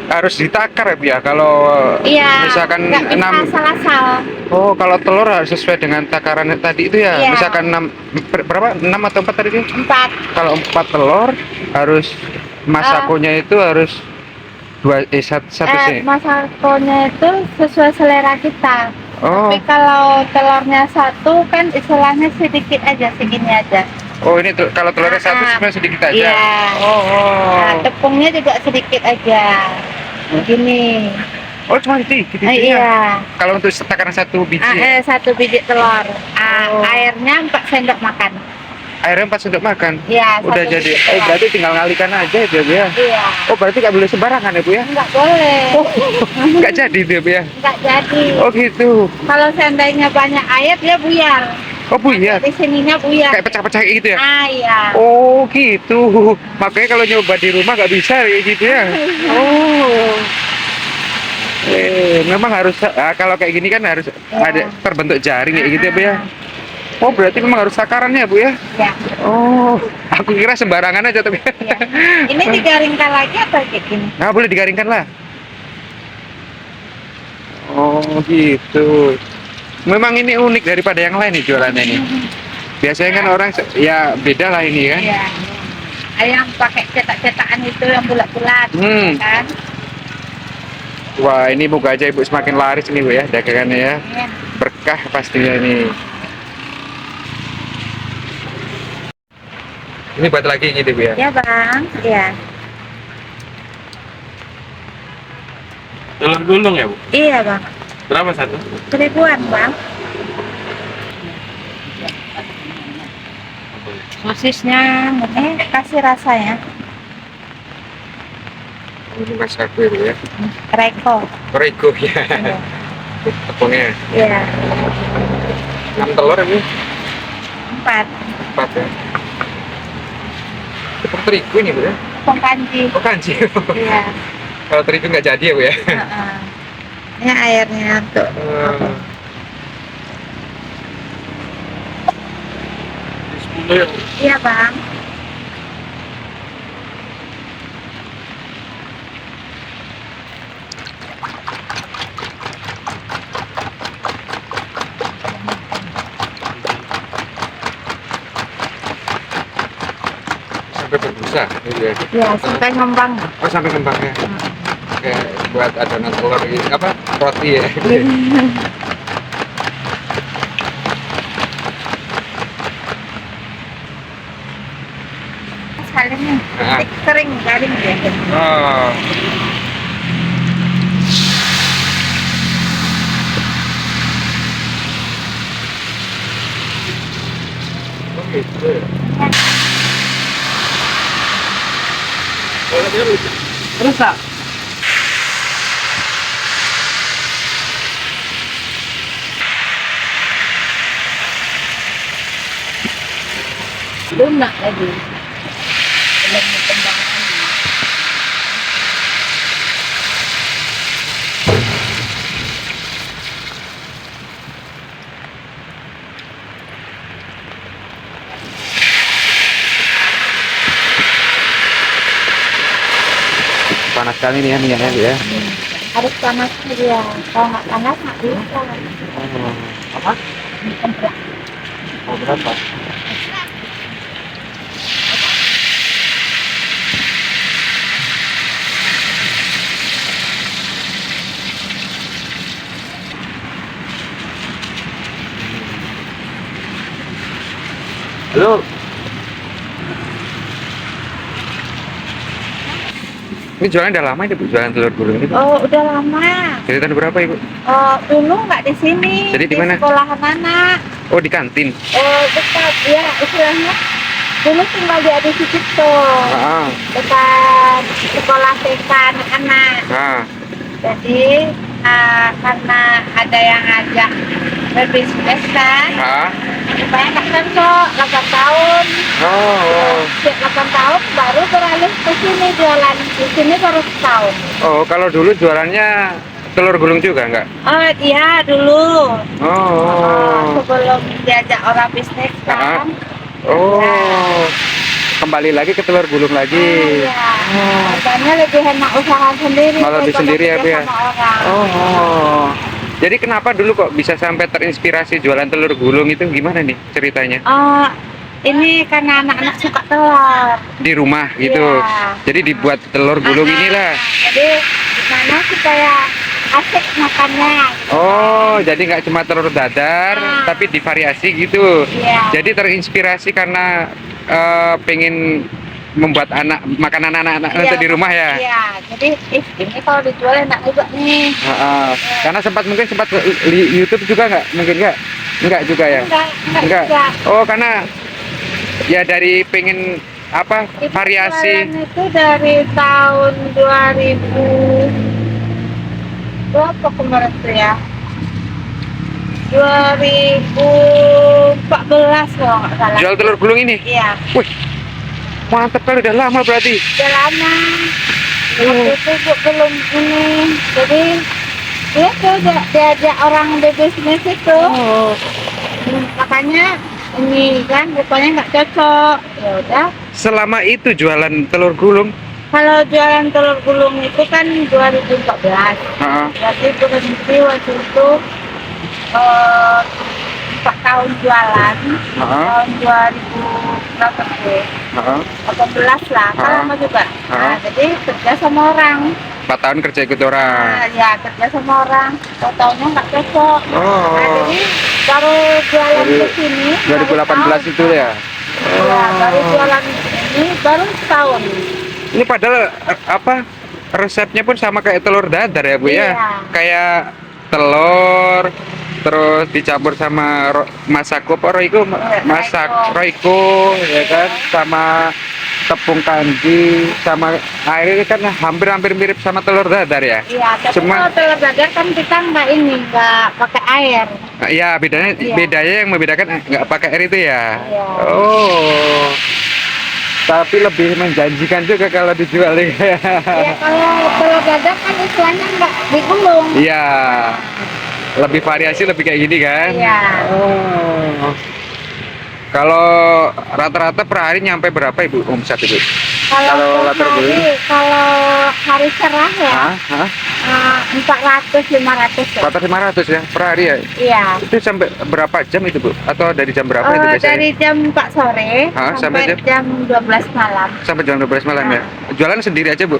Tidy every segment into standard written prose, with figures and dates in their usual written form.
harus ditakar ya Bu ya. Kalau Iya, misalkan nggak bisa 6. asal-asal. Oh, kalau telur harus sesuai dengan takaran tadi itu ya. Iya, Misalkan 6, berapa? 6 atau 4 tadi? 4. Kalau 4 telur harus Eh, masakonya itu harus satu, satu sih. masakonya itu sesuai selera kita. Tapi Oh, kalau telurnya satu kan istilahnya sedikit aja, segini aja. oh ini tuh kalau telurnya satu Ah, sebenarnya sedikit aja. iya. Oh, Nah, oh. tepungnya juga sedikit aja. Begini. Oh, cuma sedikit itu ya. Iya. Kalau untuk takaran satu biji ya. Satu biji telur. Oh. Airnya 4 sendok makan. Airnya 4 sendok makan. Iya, Udah satu jadi. biji Oh, telur. berarti tinggal ngalikan aja itu ya, Bu ya. Iya. Oh, berarti nggak boleh sembarangan ya, Bu ya? Nggak boleh. Oh, nggak jadi itu ya, Bu ya. Nggak jadi. Oh, gitu. Kalau seandainya banyak air dia buyar. Oh, Bu ya. Di sininya buyar. Kayak pecah-pecah kayak gitu ya? Iya. Oh, gitu. Makanya kalau nyoba di rumah nggak bisa kayak gitu ya. Oh. Memang harus kalau kayak gini kan harus ada terbentuk jaring kayak gitu ya, Bu ya. Oh, berarti memang harus takarannya, Bu ya. Ya. Oh, aku kira sembarangan aja tapi. Ya. Ini digaringkan lagi atau kayak gini? Nah, boleh digaringkan lah. Oh, gitu. Memang ini unik daripada yang lain nih jualannya ini. Biasanya kan orang ya beda lah ini kan. Iya. Ayam pakai cetak-cetakan itu yang bulat-bulat, Hmm. kan? Wah, ini moga aja Ibu semakin laris nih, Bu ya, dagangannya ya. Iya. Berkah pastinya nih. Ini buat lagi gitu, Bu ya. Ya, Bang. Iya. Telur gulung ya, Bu? Iya, Bang. Berapa satu? 1.000-an, Bang. Sosisnya kasih rasanya. Ini Mas aku ya, Bu ya. Reko. Terigu ya. Iya. Tepungnya Iya. 6 telur ini 4. 4 ya. Tepung terigu ini, Bu ya. Tepung kanji. Oh, kanji. Iya. Kalau terigu nggak jadi ya, Bu ya. Heeh. Ini airnya untuk Eh, 10 ya, Bu? Iya, Bang. sampai berbusa gitu ya. Iya, sampai ngembang. Oh, sampai kembangnya. Kayak buat adonan telur ini apa? Roti ya. Sekali nih. Nah. Kering garing dia. Oh. Oh, gitu ya. Rusak. Lunak lagi. Belum berkembang. Panas sekali nih ya minyaknya, Bu ya. Harus panas dia. Kalau nggak panas nggak bisa. Oh. Apa? Oh, berapa? Halo. Ini jualan udah lama ini, Bu, jualan telur gulung ini, Bu? Oh, udah lama. Dari tahun berapa, Ibu? Oh, dulu nggak di sini. Jadi di mana? Sekolahan anak. Oh, di kantin. Oh, dekat ya istilahnya. Dulu tinggal di Adi Sucipto. Ah, Dekat sekolah TK anak-anak. ah. Jadi karena ada yang ngajak berbisnis kan, Ah. supaya nggak cocok 8 tahun. Oh, oh. Setiap 8 tahun baru beralih ke sini jualan. Di sini baru setahun. Oh, kalau dulu jualannya telur gulung juga enggak? Oh iya dulu. Oh. Sebelum diajak orang bisnis Ah. kan. Oh. kembali lagi ke telur gulung lagi. Iya. Harganya lebih enak usaha sendiri. Malah lebih daripada sendiri ya, Bu, kerja ya? sama orang. Oh. Jadi kenapa dulu kok bisa sampai terinspirasi jualan telur gulung itu gimana nih ceritanya? Oh, ini karena anak-anak suka telur. Di rumah gitu. Iya. Jadi dibuat telur gulung inilah. Jadi gimana supaya asik makannya. Gitu. Oh, jadi nggak cuma telur dadar, tapi divariasi gitu. Iya. Jadi terinspirasi karena pengen membuat makanan anak-anak Iya, untuk di rumah ya. Iya, jadi ini kalau dijual enak juga nih. Karena mungkin sempat YouTube juga nggak? Mungkin nggak? Nggak juga ya? Enggak juga. Oh, karena ya dari pengen apa Itu variasi. jualan itu dari tahun 2000 berapa kemarin tuh ya? 2014 kalau nggak salah. Jual telur gulung ini? Iya, Wih, mantep kali, udah lama berarti. udah lama. Waktu itu belum ini, jadi dia tuh diajak orang di bisnis itu. Makanya ini kan rupanya nggak cocok. Ya udah. Selama itu jualan telur gulung. Kalau jualan telur gulung itu kan 2014. Heeh. Berarti berhenti waktu itu 4 tahun jualan. Tahun 2000 berapa sih? 18 lah, kan lama juga. Nah, jadi kerja sama orang. 4 tahun kerja ikut orang. Nah, ya kerja sama orang. Tahu-taunya nggak cocok. Nah, Oh. jadi baru jualan Dari ke sini. 2018 itu ya. Iya, baru jualan ini baru setahun. Ini padahal apa resepnya pun sama kayak telur dadar ya, Bu ya. Iya. Kayak telur terus dicampur sama masak roiko, masak roiko ya kan, sama tepung kanji sama air kan hampir mirip sama telur dadar ya. Iya, tapi Cuma- kalau telur dadar kan kita nggak pakai air. Ya bedanya Iya. yang membedakan nggak pakai air itu ya. Iya. Oh. Tapi lebih menjanjikan juga kalau dijual ya. Iya, kalau telur dadar kan istilahnya nggak digulung. Iya. Lebih variasi lebih kayak gini kan? Iya. Oh. Kalau rata-rata per hari nyampe berapa Ibu omset Ibu? Kalau Kalau telur gulung? kalau hari cerah ya, Hah? 400-500 ya. 400-500 ya per hari ya? Iya. Itu sampai berapa jam itu Bu? Atau dari jam berapa itu biasanya? Dari jam 4 sore Hah, sampai sampai jam 12 malam. Sampai jam 12 malam ya? Jualan sendiri aja Bu?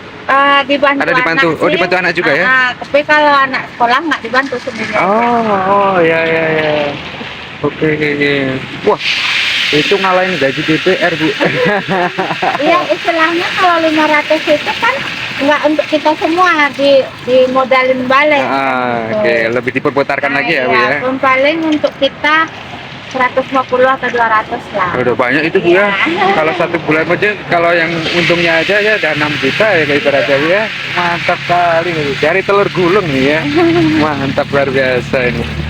Dibantu Ada dibantu? anak Oh, sih. dibantu anak juga ya? Tapi kalau anak sekolah nggak dibantu sendiri. Oh, ya. Oke. Wah, itu ngalahin gaji DPR Bu. Iya, istilahnya kalau 500 itu kan nggak untuk kita semua, dimodalin balik. Oke, lebih diperputarkan lagi ya Bu ya? Paling untuk kita 150 atau 200 lah. Udah banyak itu Bu ya. Iya. Kalau satu bulan aja, kalau yang untungnya aja ya udah 6 juta ya kayak ibaratnya Bu ya. Mantap kali nih. Dari telur gulung nih ya. Mantap luar biasa ini.